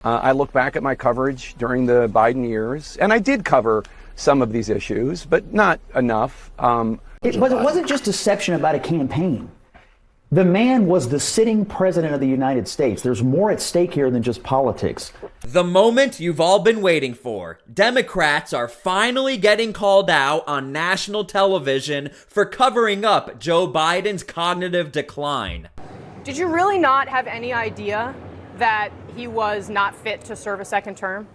I look back at my coverage during the Biden years, and I did cover some of these issues, but not enough. It wasn't just deception about a campaign. The man was the sitting president of the United States. There's more at stake here than just politics. The moment you've all been waiting for. Democrats are finally getting called out on national television for covering up Joe Biden's cognitive decline. Did you really not have any idea that he was not fit to serve a second term?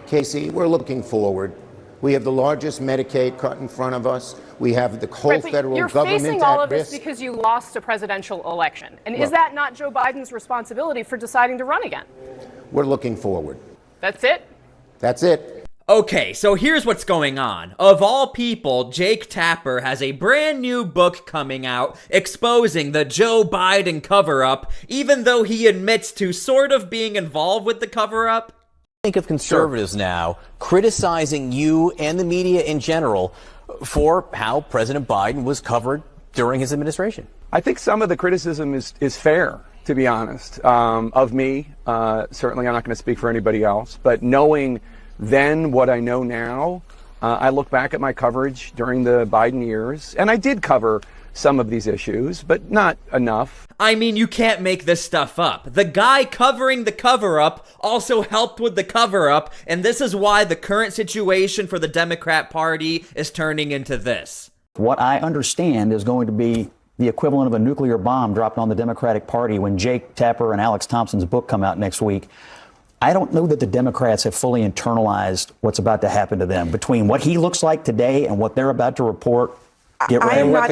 Casey, we're looking forward. We have the largest Medicaid cut in front of us. We have the whole federal government at risk. You're facing all of this because you lost a presidential election. And is that not Joe Biden's responsibility for deciding to run again? We're looking forward. That's it? That's it. Okay, so here's what's going on. Of all people, Jake Tapper has a brand new book coming out exposing the Joe Biden cover-up, even though he admits to sort of being involved with the cover-up. Think of conservatives now criticizing you and the media in general for how President Biden was covered during his administration. I think some of the criticism is fair, to be honest, of me. Certainly, I'm not going to speak for anybody else. But knowing then what I know now, I look back at my coverage during the Biden years, and I did cover some of these issues, but not enough. I mean, you can't make this stuff up. The guy covering the cover-up also helped with the cover-up, and this is why the current situation for the Democrat Party is turning into this. What I understand is going to be the equivalent of a nuclear bomb dropped on the Democratic Party when Jake Tapper and Alex Thompson's book come out next week. I don't know that the Democrats have fully internalized what's about to happen to them. Between what he looks like today and what they're about to report,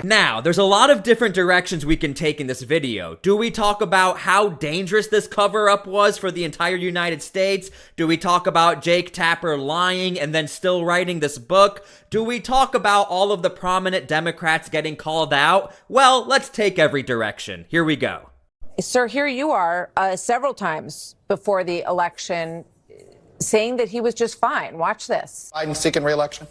Now, there's a lot of different directions we can take in this video. Do we talk about how dangerous this cover-up was for the entire United States? Do we talk about Jake Tapper lying and then still writing this book? Do we talk about all of the prominent Democrats getting called out? Well, let's take every direction. Here we go. Sir, here you are several times before the election saying that he was just fine. Watch this. Biden seeking re-election?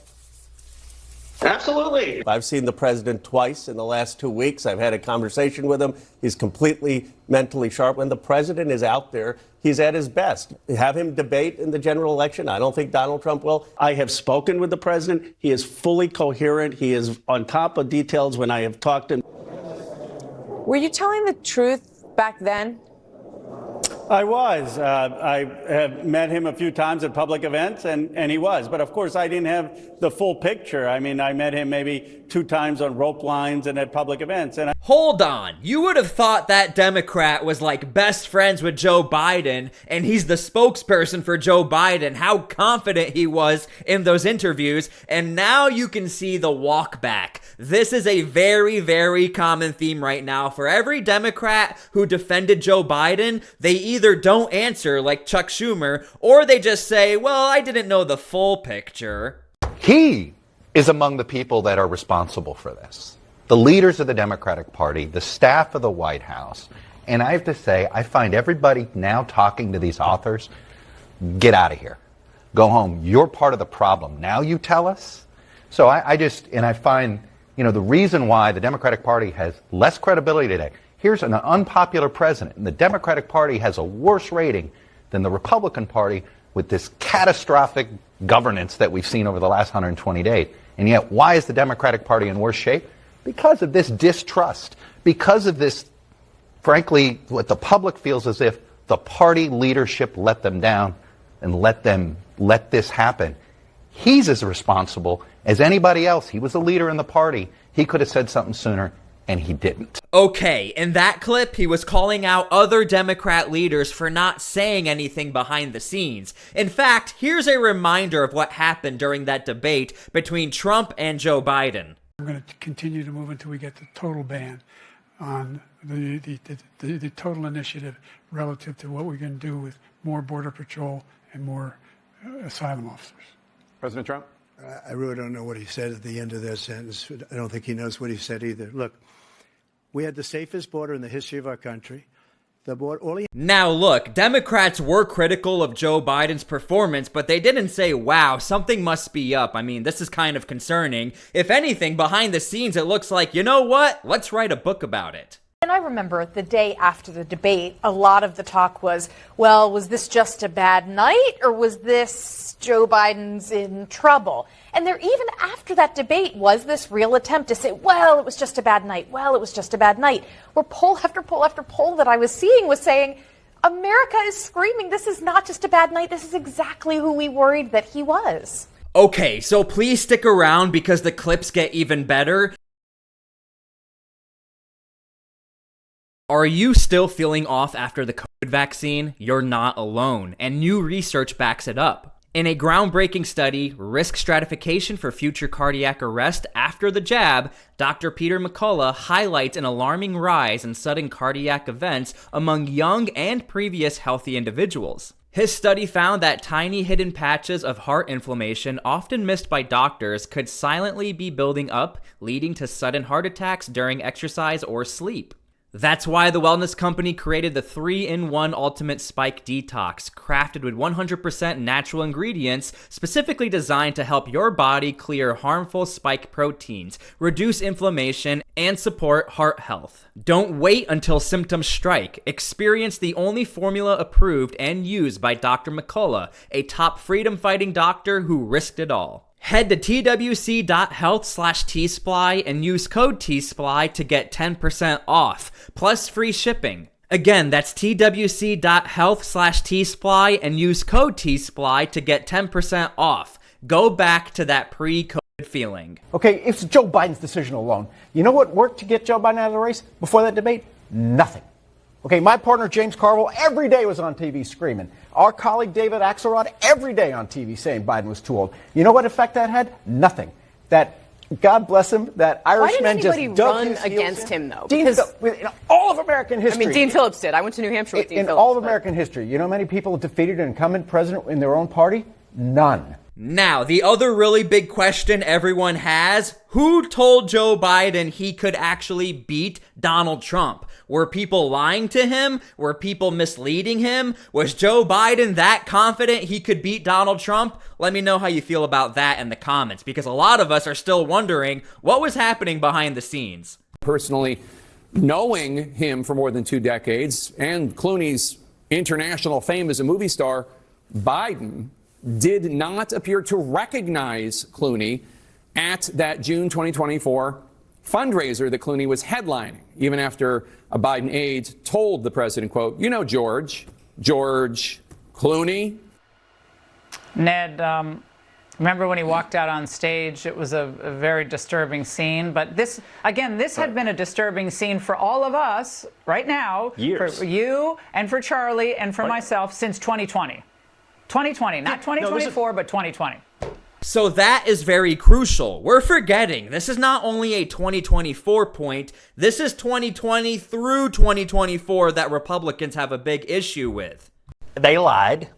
Absolutely. I've seen the president twice in the last 2 weeks. I've had a conversation with him. He's completely mentally sharp. When the president is out there, he's at his best. Have him debate in the general election. I don't think Donald Trump will. I have spoken with the president. He is fully coherent. He is on top of details when I have talked to him. Were you telling the truth back then? I was. I have met him a few times at public events, and he was. But, of course, I didn't have the full picture. I mean, I met him maybe 2 times on rope lines and at public events. And Hold on. You would have thought that Democrat was like best friends with Joe Biden, and he's the spokesperson for Joe Biden, how confident he was in those interviews, and now you can see the walk back. This is a very, very common theme right now. For every Democrat who defended Joe Biden, they either don't answer like Chuck Schumer, or they just say, well, I didn't know the full picture. He is among the people that are responsible for this. The leaders of the Democratic Party, the staff of the White House, and I have to say, I find everybody now talking to these authors, get out of here. Go home. You're part of the problem. Now you tell us? So I find, the reason why the Democratic Party has less credibility today. Here's an unpopular president, and the Democratic Party has a worse rating than the Republican Party with this catastrophic governance that we've seen over the last 120 days. And yet, why is the Democratic Party in worse shape? Because of this distrust. Because of this, frankly, what the public feels as if the party leadership let them down and let this happen. He's as responsible as anybody else. He was a leader in the party. He could have said something sooner, and he didn't. Okay, in that clip, he was calling out other Democrat leaders for not saying anything behind the scenes. In fact, here's a reminder of what happened during that debate between Trump and Joe Biden. We're going to continue to move until we get the total ban on the total initiative relative to what we're going to do with more Border Patrol and more asylum officers. President Trump? I really don't know what he said at the end of that sentence. I don't think he knows what he said either. Look, we had the safest border in the history of our country. Now look, Democrats were critical of Joe Biden's performance, but they didn't say, wow, something must be up. I mean, this is kind of concerning. If anything, behind the scenes, it looks like, you know what? Let's write a book about it. And I remember the day after the debate, a lot of the talk was, well, was this just a bad night or was this Joe Biden's in trouble? And there, even after that debate, was this real attempt to say, well, it was just a bad night. Well, it was just a bad night. Where poll after poll after poll that I was seeing was saying, America is screaming, this is not just a bad night. This is exactly who we worried that he was. Okay, so please stick around because the clips get even better. Are you still feeling off after the COVID vaccine? You're not alone, and new research backs it up. In a groundbreaking study, Risk Stratification for Future Cardiac Arrest After the Jab, Dr. Peter McCullough highlights an alarming rise in sudden cardiac events among young and previous healthy individuals. His study found that tiny hidden patches of heart inflammation, often missed by doctors, could silently be building up, leading to sudden heart attacks during exercise or sleep. That's why the wellness company created the 3-in-1 Ultimate Spike Detox, crafted with 100% natural ingredients, specifically designed to help your body clear harmful spike proteins, reduce inflammation, and support heart health. Don't wait until symptoms strike. Experience the only formula approved and used by Dr. McCullough, a top freedom-fighting doctor who risked it all. Head to twc.health/T-SPLY and use code T-SPLY to get 10% off, plus free shipping. Again, that's twc.health/T-SPLY and use code T-SPLY to get 10% off. Go back to that pre-COVID feeling. Okay, it's Joe Biden's decision alone. You know what worked to get Joe Biden out of the race before that debate? Nothing. Okay, my partner James Carville every day was on TV screaming. Our colleague David Axelrod every day on TV saying Biden was too old. You know what effect that had? Nothing. That, God bless him, that Irishman just dug run his heels against in. him, though? Dean, Because in all of American history. I mean, Dean Phillips did. I went to New Hampshire with Dean Phillips. In all of American history, you know how many people have defeated an incumbent president in their own party? None. Now, the other really big question everyone has, who told Joe Biden he could actually beat Donald Trump? Were people lying to him? Were people misleading him? Was Joe Biden that confident he could beat Donald Trump? Let me know how you feel about that in the comments, because a lot of us are still wondering what was happening behind the scenes. Personally, knowing him for more than 2 decades and Clooney's international fame as a movie star, Biden did not appear to recognize Clooney at that June 2024 fundraiser that Clooney was headlining, even after a Biden aide told the president, quote, you know, George Clooney. Ned, remember when he walked out on stage? It was a very disturbing scene. But this had been a disturbing scene for all of us right now. Years. For you and for Charlie and for myself since 2020. 2020, not 2024, but 2020. So that is very crucial. We're forgetting this is not only a 2024 point, this is 2020 through 2024 that Republicans have a big issue with. They lied.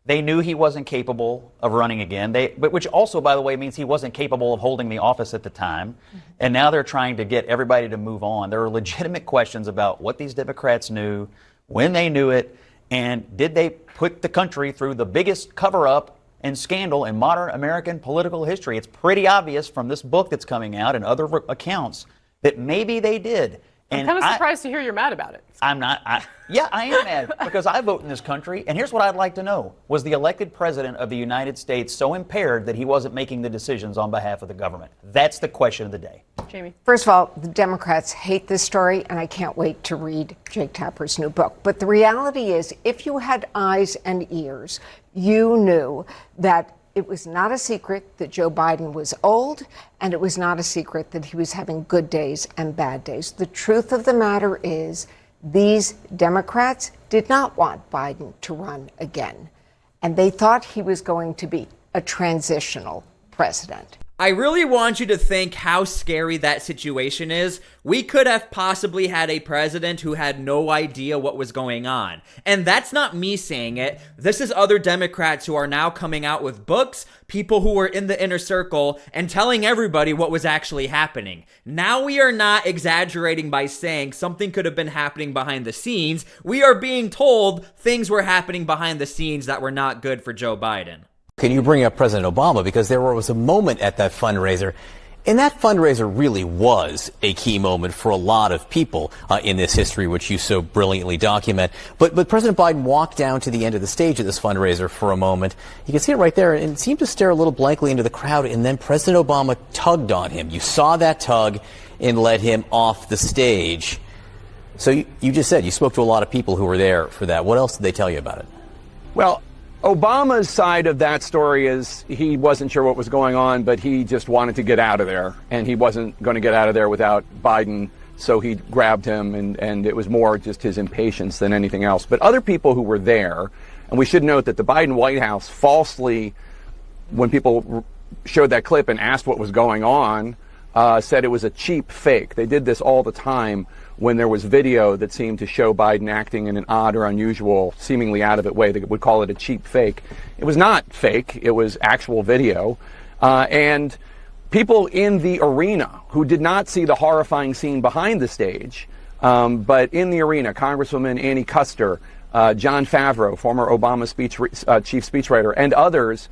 They knew he wasn't capable of running again, but which also, by the way, means he wasn't capable of holding the office at the time. And now they're trying to get everybody to move on. There are legitimate questions about what these Democrats knew, when they knew it, and did they put the country through the biggest cover-up and scandal in modern American political history. It's pretty obvious from this book that's coming out and other accounts that maybe they did. I'm kind of surprised to hear you're mad about it. I'm not. I am mad because I vote in this country. And here's what I'd like to know. Was the elected president of the United States so impaired that he wasn't making the decisions on behalf of the government? That's the question of the day. Jamie. First of all, the Democrats hate this story, and I can't wait to read Jake Tapper's new book. But the reality is, if you had eyes and ears, you knew that it was not a secret that Joe Biden was old, and it was not a secret that he was having good days and bad days. The truth of the matter is, these Democrats did not want Biden to run again, and they thought he was going to be a transitional president. I really want you to think how scary that situation is. We could have possibly had a president who had no idea what was going on. And that's not me saying it. This is other Democrats who are now coming out with books, people who were in the inner circle, and telling everybody what was actually happening. Now we are not exaggerating by saying something could have been happening behind the scenes. We are being told things were happening behind the scenes that were not good for Joe Biden. Can you bring up President Obama? Because there was a moment at that fundraiser And that fundraiser really was a key moment for a lot of people in this history, which you so brilliantly document. But President Biden walked down to the end of the stage of this fundraiser for a moment. You can see it right there, and seemed to stare a little blankly into the crowd, and then President Obama tugged on him. You saw that tug and led him off the stage. So you just said you spoke to a lot of people who were there for that. What else did they tell you about it? Well, Obama's side of that story is he wasn't sure what was going on, but he just wanted to get out of there, and he wasn't going to get out of there without Biden, so he grabbed him, and it was more just his impatience than anything else. But other people who were there, and we should note that the Biden White House falsely, when people showed that clip and asked what was going on, said it was a cheap fake. They did this all the time when there was video that seemed to show Biden acting in an odd or unusual, seemingly out of it way. They would call it a cheap fake. It was not fake. It was actual video. And people in the arena who did not see the horrifying scene behind the stage, but in the arena, Congresswoman Annie Kuster, Jon Favreau, former Obama chief speechwriter, and others,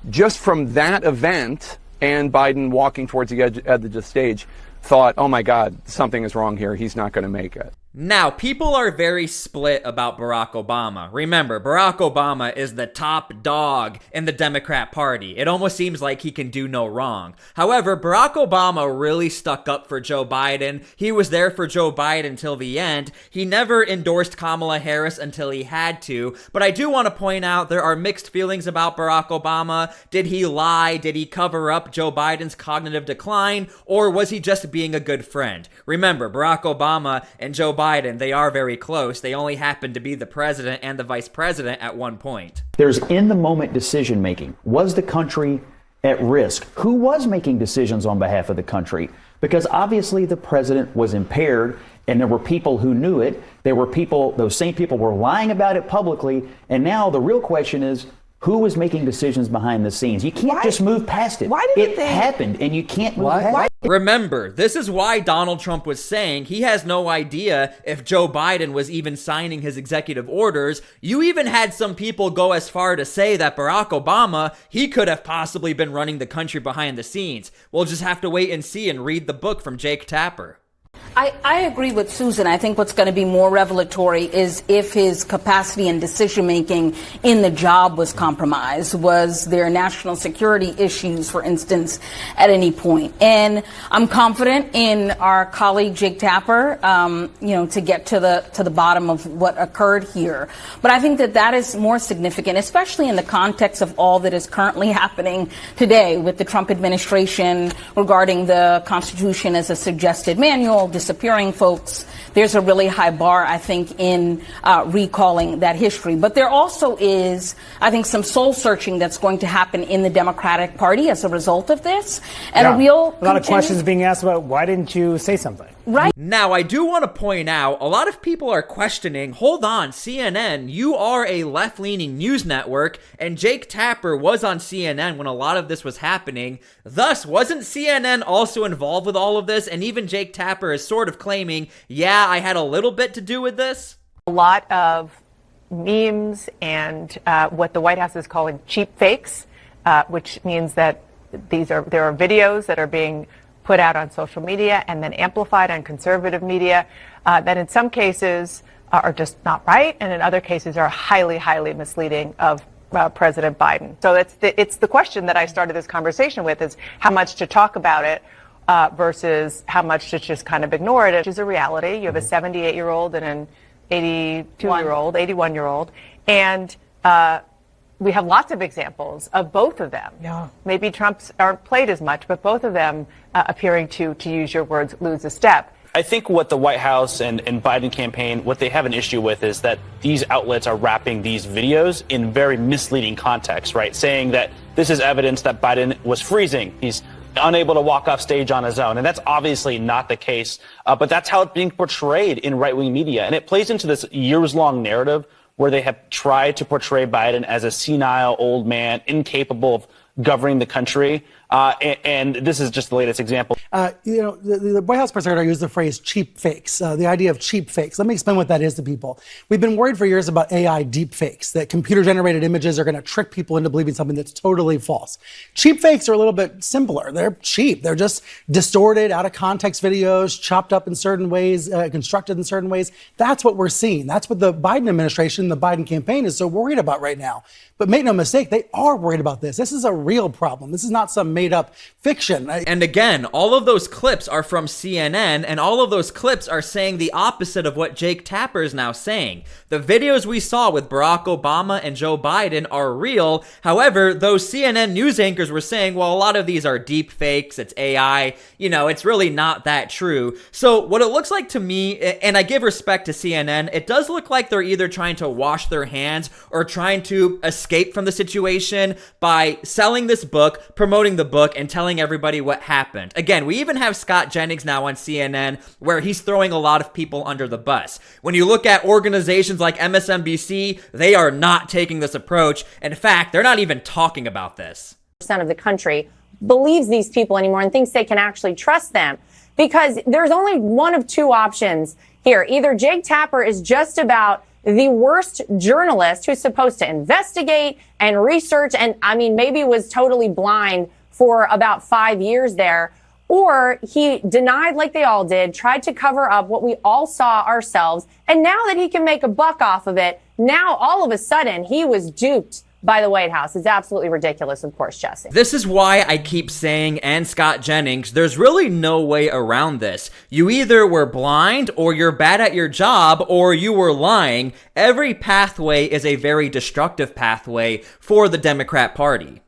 just from that event and Biden walking towards the edge of the stage, thought, oh my God, something is wrong here. He's not going to make it. Now, people are very split about Barack Obama. Remember, Barack Obama is the top dog in the Democrat Party. It almost seems like he can do no wrong. However, Barack Obama really stuck up for Joe Biden. He was there for Joe Biden till the end. He never endorsed Kamala Harris until he had to. But I do want to point out there are mixed feelings about Barack Obama. Did he lie? Did he cover up Joe Biden's cognitive decline? Or was he just being a good friend? Remember, Barack Obama and Joe Biden, they are very close. They only happen to be the president and the vice president at one point. There's in-the-moment decision-making. Was the country at risk? Who was making decisions on behalf of the country? Because obviously the president was impaired, and there were people who knew it. There were people, those same people were lying about it publicly, and now the real question is, who was making decisions behind the scenes? You can't just move past it. Why did it happened, and you can't move past it. Remember, this is why Donald Trump was saying he has no idea if Joe Biden was even signing his executive orders. You even had some people go as far to say that Barack Obama, he could have possibly been running the country behind the scenes. We'll just have to wait and see and read the book from Jake Tapper. I agree with Susan. I think what's going to be more revelatory is if his capacity and decision-making in the job was compromised. Was there national security issues, for instance, at any point? And I'm confident in our colleague Jake Tapper, to get to the bottom of what occurred here. But I think that is more significant, especially in the context of all that is currently happening today with the Trump administration regarding the Constitution as a suggested manual, disappearing folks. There's a really high bar, I think, in recalling that history. But there also is, I think, some soul searching that's going to happen in the Democratic Party as a result of this. And a lot of questions being asked about why didn't you say something? Right. Now, I do want to point out, a lot of people are questioning, hold on, CNN, you are a left-leaning news network, and Jake Tapper was on CNN when a lot of this was happening. Thus, wasn't CNN also involved with all of this? And even Jake Tapper is sort of claiming, yeah, I had a little bit to do with this. A lot of memes and what the White House is calling cheap fakes, which means that there are videos that are being put out on social media and then amplified on conservative media that in some cases are just not right, and in other cases are highly, highly misleading of President Biden. So it's the question that I started this conversation with, is how much to talk about it versus how much to just kind of ignore it, which is a reality. You have a 78-year-old and an 82-year-old, 81-year-old, and we have lots of examples of both of them. Yeah. Maybe Trump's aren't played as much, but both of them appearing to use your words, lose a step. I think what the White House and Biden campaign, what they have an issue with is that these outlets are wrapping these videos in very misleading context, right? Saying that this is evidence that Biden was freezing. He's unable to walk off stage on his own. And that's obviously not the case. But that's how it's being portrayed in right-wing media. And it plays into this years-long narrative where they have tried to portray Biden as a senile old man, incapable of governing the country. And this is just the latest example. The White House press secretary used the phrase cheap fakes, the idea of cheap fakes. Let me explain what that is to people. We've been worried for years about AI deep fakes, that computer-generated images are going to trick people into believing something that's totally false. Cheap fakes are a little bit simpler. They're cheap. They're just distorted, out-of-context videos, chopped up in certain ways, constructed in certain ways. That's what we're seeing. That's what the Biden administration, the Biden campaign is so worried about right now. But make no mistake, they are worried about this. This is a real problem. This is not some made-up fiction. And again, all of those clips are from CNN, and all of those clips are saying the opposite of what Jake Tapper is now saying. The videos we saw with Barack Obama and Joe Biden are real. However, those CNN news anchors were saying, well, a lot of these are deep fakes, it's AI, it's really not that true. So what it looks like to me, and I give respect to CNN, it does look like they're either trying to wash their hands or trying to escape from the situation by selling this book, promoting the book, and telling everybody what happened. Again, we even have Scott Jennings now on CNN where he's throwing a lot of people under the bus. When you look at organizations like MSNBC, they are not taking this approach. In fact, they're not even talking about this. Of the country believes these people anymore and thinks they can actually trust them, because there's only one of two options here. Either Jake Tapper is just about the worst journalist who's supposed to investigate and research and, maybe was totally blind for about 5 years there, or he denied like they all did, tried to cover up what we all saw ourselves, and now that he can make a buck off of it, now all of a sudden he was duped by the White House. It's absolutely ridiculous, of course, Jesse. This is why I keep saying, and Scott Jennings, there's really no way around this. You either were blind, or you're bad at your job, or you were lying. Every pathway is a very destructive pathway for the Democrat Party.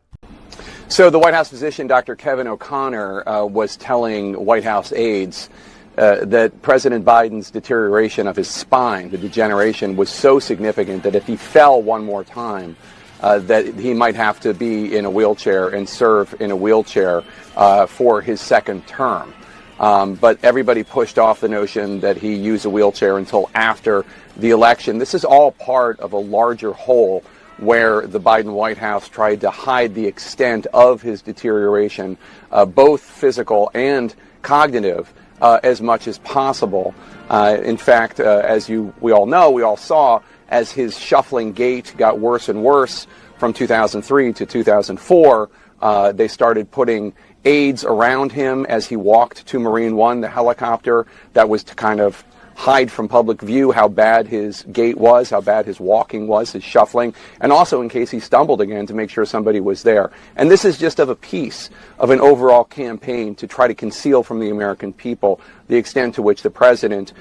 So the White House physician, Dr. Kevin O'Connor, was telling White House aides that President Biden's deterioration of his spine, the degeneration, was so significant that if he fell one more time, that he might have to be in a wheelchair and serve in a wheelchair for his second term. But everybody pushed off the notion that he used a wheelchair until after the election. This is all part of a larger whole where the Biden White House tried to hide the extent of his deterioration, both physical and cognitive, as much as possible. In fact, as we all know, we all saw, as his shuffling gait got worse and worse from 2003 to 2004, they started putting aides around him as he walked to Marine One, the helicopter. That was to kind of hide from public view how bad his gait was, how bad his walking was, his shuffling, and also in case he stumbled again to make sure somebody was there. And this is just of a piece of an overall campaign to try to conceal from the American people the extent to which the president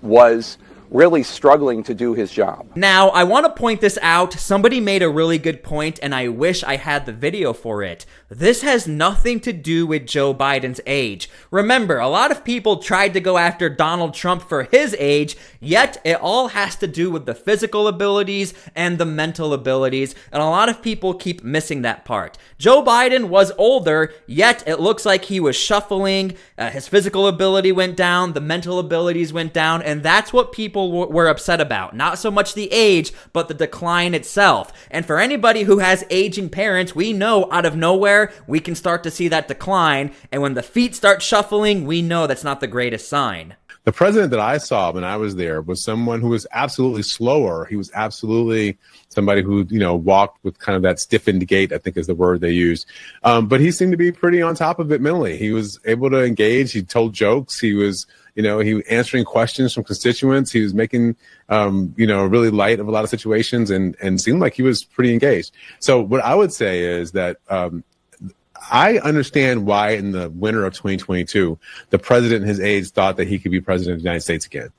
was really struggling to do his job. Now, I want to point this out. Somebody made a really good point, and I wish I had the video for it. This has nothing to do with Joe Biden's age. Remember, a lot of people tried to go after Donald Trump for his age, yet it all has to do with the physical abilities and the mental abilities, and a lot of people keep missing that part. Joe Biden was older, yet it looks like he was shuffling, his physical ability went down, the mental abilities went down, and that's what people were upset about. Not so much the age, but the decline itself. And for anybody who has aging parents, we know out of nowhere we can start to see that decline, and when the feet start shuffling, we know that's not the greatest sign. The president that I saw when I was there was someone who was absolutely slower. He was absolutely somebody who, walked with kind of that stiffened gait, I think is the word they used. But he seemed to be pretty on top of it mentally. He was able to engage. He told jokes. He was, he was answering questions from constituents. He was making, really light of a lot of situations and seemed like he was pretty engaged. So what I would say is that, I understand why in the winter of 2022, the president and his aides thought that he could be president of the United States again.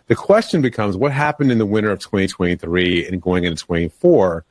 The question becomes, what happened in the winter of 2023 and going into 24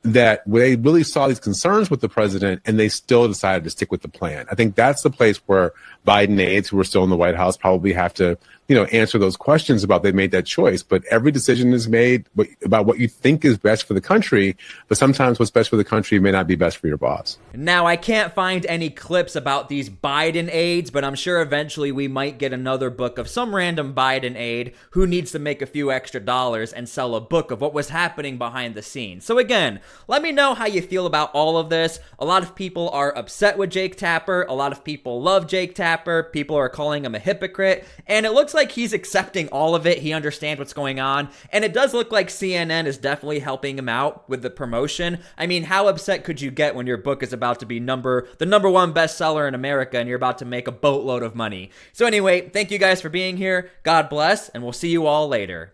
that they really saw these concerns with the president and they still decided to stick with the plan? I think that's the place where Biden aides who are still in the White House probably have to answer those questions about they made that choice. But every decision is made about what you think is best for the country. But sometimes what's best for the country may not be best for your boss. Now, I can't find any clips about these Biden aides, but I'm sure eventually we might get another book of some random Biden aide who needs to make a few extra dollars and sell a book of what was happening behind the scenes. So again, let me know how you feel about all of this. A lot of people are upset with Jake Tapper. A lot of people love Jake Tapper. People are calling him a hypocrite. And it looks like he's accepting all of it. He understands what's going on. And it does look like CNN is definitely helping him out with the promotion. I mean, how upset could you get when your book is about to be the number one bestseller in America and you're about to make a boatload of money? So anyway, thank you guys for being here. God bless, and we'll see you all later.